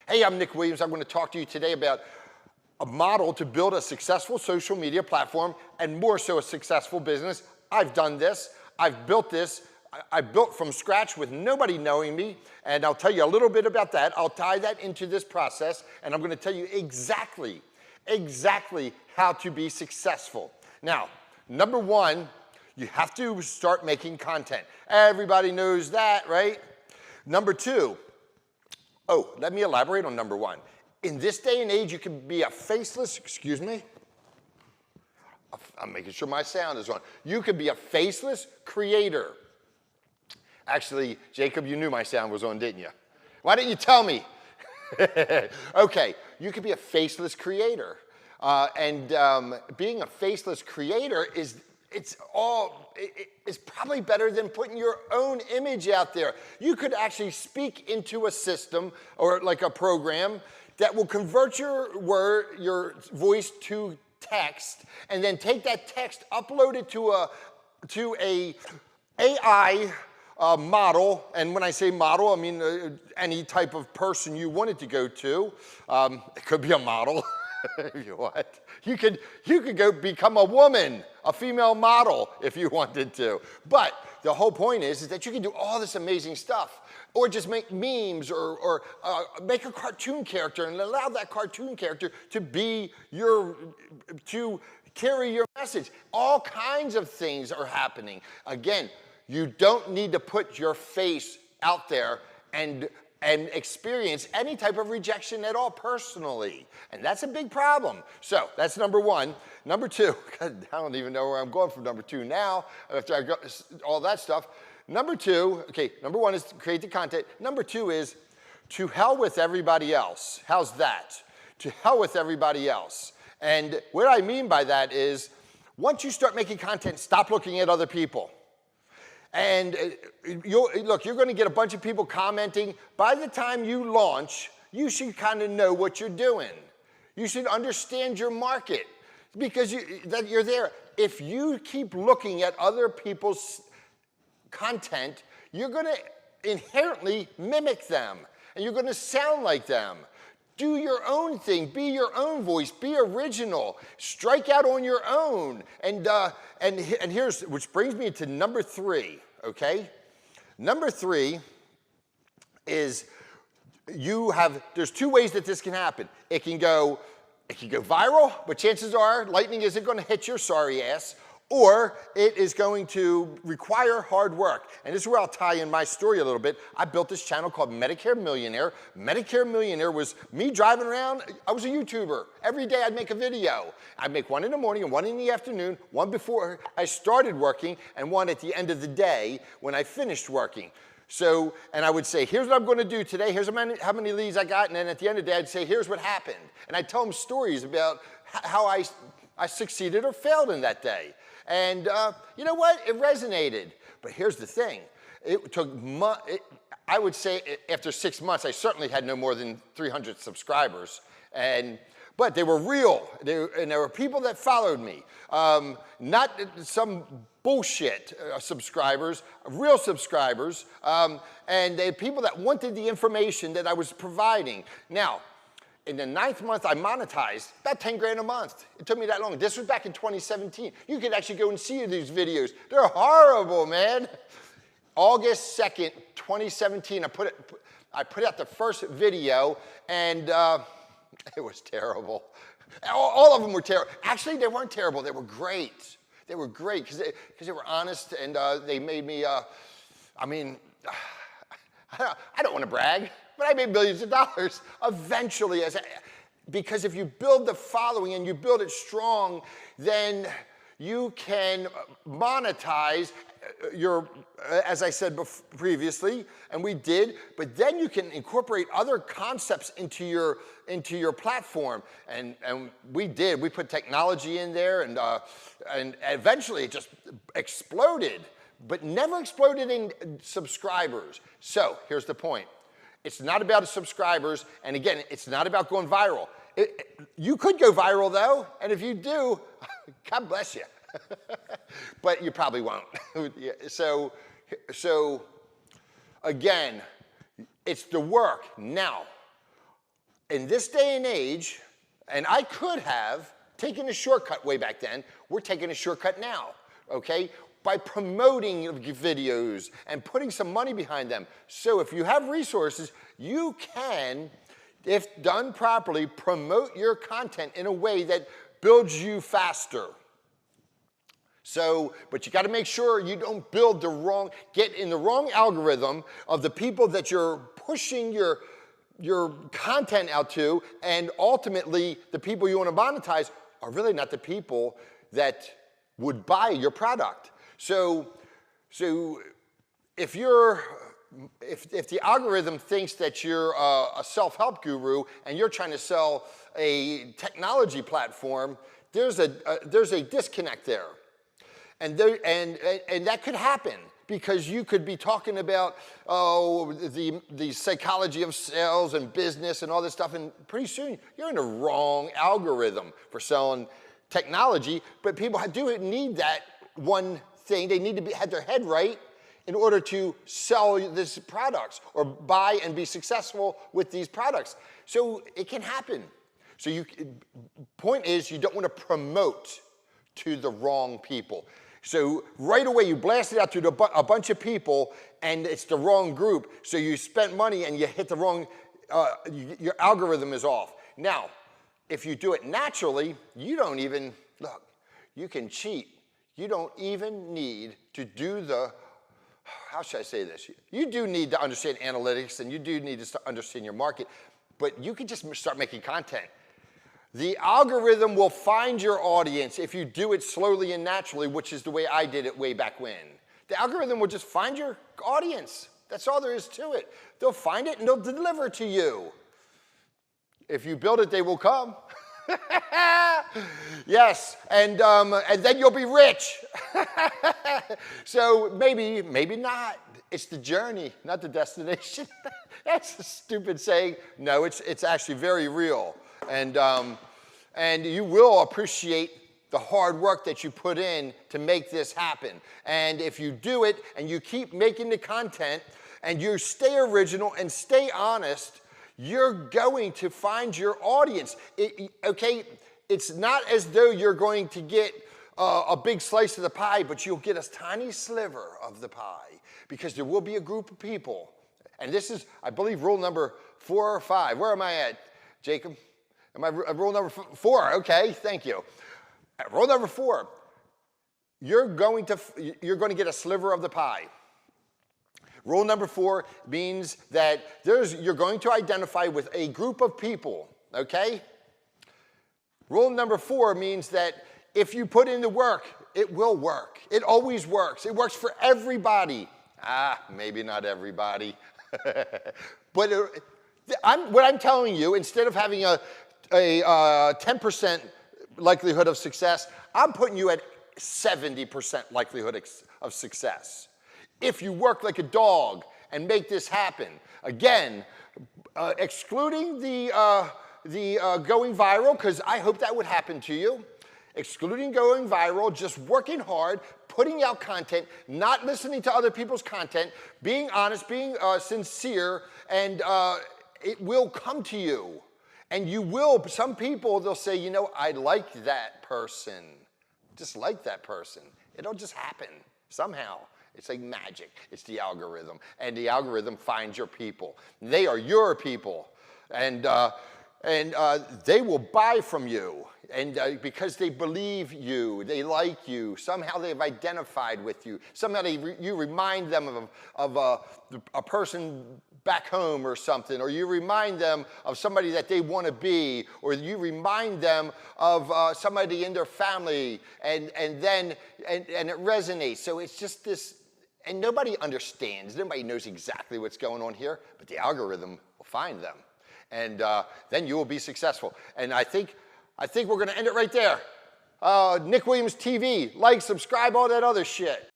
Hey, I'm Nick Williams. I'm going to talk to you today about a model to build a successful social media platform and more so a successful business. I've done this. I've built this. I built from scratch with nobody knowing me, and I'll tell you a little bit about that. I'll tie that into this process, and I'm going to tell you exactly how to be successful. Now, number one, you have to start making content. Everybody knows that, right? Number two, let me elaborate on number one. In this day and age, you can be a faceless, excuse me, I'm making sure my sound is on. You could be a faceless creator. Actually, Jacob, you knew my sound was on, didn't you? Why didn't you tell me? Okay, you could be a faceless creator. Being a faceless creator it's probably better than putting your own image out there. You could actually speak into a system or like a program that will convert your voice to text, and then take that text, upload it to a AI model. And when I say model, I mean any type of person you want it to go to. It could be a model. If you want. You could go become a woman, a female model, if you wanted to. But the whole point is that you can do all this amazing stuff, or just make memes, or make a cartoon character and allow that cartoon character to carry your message. All kinds of things are happening. Again, you don't need to put your face out there and experience any type of rejection at all personally. And that's a big problem. So that's number one. Number two, I don't even know where I'm going from number two now, after I got all that stuff. Number two, okay, number one is to create the content. Number two is to hell with everybody else. How's that? To hell with everybody else. And what I mean by that is, once you start making content, stop looking at other people. And you're going to get a bunch of people commenting. By the time you launch, you should kind of know what you're doing. You should understand your market, because you're there. If you keep looking at other people's content, you're going to inherently mimic them, and you're going to sound like them. Do your own thing. Be your own voice. Be original. Strike out on your own. And here's, which brings me to number three, okay? Number three is there's two ways that this can happen. It can go viral, but chances are lightning isn't going to hit your sorry ass, or it is going to require hard work. And this is where I'll tie in my story a little bit. I built this channel called Medicare Millionaire. Medicare Millionaire was me driving around. I was a YouTuber. Every day I'd make a video. I'd make one in the morning and one in the afternoon, one before I started working and one at the end of the day when I finished working. So, and I would say, here's what I'm going to do today. Here's how many leads I got. And then at the end of the day, I'd say, here's what happened. And I'd tell them stories about how I succeeded or failed in that day. And you know what? It resonated. But here's the thing. It took I would say after 6 months, I certainly had no more than 300 subscribers. But they were real. And there were people that followed me. Not some bullshit subscribers, real subscribers. And they had people that wanted the information that I was providing. Now, in the 9th month, I monetized about 10 grand a month. It took me that long. This was back in 2017. You could actually go and see these videos. They're horrible, man. August 2nd, 2017, I put out the first video, and it was terrible. All of them were terrible. Actually, they weren't terrible. They were great. They were great because they were honest, and they made me, I mean, I don't want to brag, but I made millions of dollars eventually. Because if you build the following and you build it strong, then you can monetize as I said previously, and we did, but then you can incorporate other concepts into your platform, and we did. We put technology in there, and eventually it just exploded, but never exploded in subscribers. So here's the point. It's not about subscribers, and again, it's not about going viral. You could go viral though, and if you do, God bless you. But you probably won't. So again, it's the work. Now, in this day and age, and I could have taken a shortcut way back then, we're taking a shortcut now, okay? By promoting videos and putting some money behind them. So if you have resources, you can, if done properly, promote your content in a way that builds you faster. So, but you got to make sure you don't get in the wrong algorithm of the people that you're pushing your content out to, and ultimately the people you want to monetize are really not the people that would buy your product. So if the algorithm thinks that you're a self-help guru and you're trying to sell a technology platform, there's a disconnect there. And that could happen because you could be talking about the psychology of sales and business and all this stuff, and pretty soon you're in the wrong algorithm for selling technology. But people do need that one thing. They need to have their head right in order to sell these products or buy and be successful with these products. So it can happen. So point is, you don't want to promote to the wrong people. So right away you blast it out to a bunch of people and it's the wrong group. So you spent money and you hit the wrong, your algorithm is off. Now, if you do it naturally, you don't even, look, you can cheat. You don't even need to do how should I say this? You do need to understand analytics and you do need to understand your market, but you can just start making content. The algorithm will find your audience if you do it slowly and naturally, which is the way I did it way back when. The algorithm will just find your audience. That's all there is to it. They'll find it and they'll deliver it to you. If you build it, they will come. Yes, and then you'll be rich. So maybe not. It's the journey, not the destination. That's a stupid saying. No, it's actually very real. And you will appreciate the hard work that you put in to make this happen. And if you do it and you keep making the content and you stay original and stay honest, you're going to find your audience. Okay, it's not as though you're going to get a big slice of the pie, but you'll get a tiny sliver of the pie because there will be a group of people. And this is, I believe, rule number 4 or 5. Where am I at, Jacob? Am I rule number 4? Okay, thank you. Rule number 4, you're going to get a sliver of the pie. Rule number 4 means that you're going to identify with a group of people, okay? Rule number 4 means that if you put in the work, it will work. It always works. It works for everybody. Maybe not everybody. But what I'm telling you, instead of having a 10% likelihood of success, I'm putting you at 70% likelihood of success. If you work like a dog and make this happen. Again, excluding the going viral, because I hope that would happen to you. Excluding going viral, just working hard, putting out content, not listening to other people's content, being honest, being sincere, and it will come to you. And you will, some people, they'll say, you know, I like that person. Just like that person. It'll just happen somehow. It's like magic. It's the algorithm. And the algorithm finds your people. They are your people. And they will buy from you. And because they believe you, they like you, somehow they've identified with you. Somehow you remind them of a person back home or something, or you remind them of somebody that they want to be, or you remind them of somebody in their family, and it resonates. So it's just this, and nobody understands. Nobody knows exactly what's going on here, but the algorithm will find them, and then you will be successful. And I think we're going to end it right there. Nick Williams TV. Like, subscribe, all that other shit.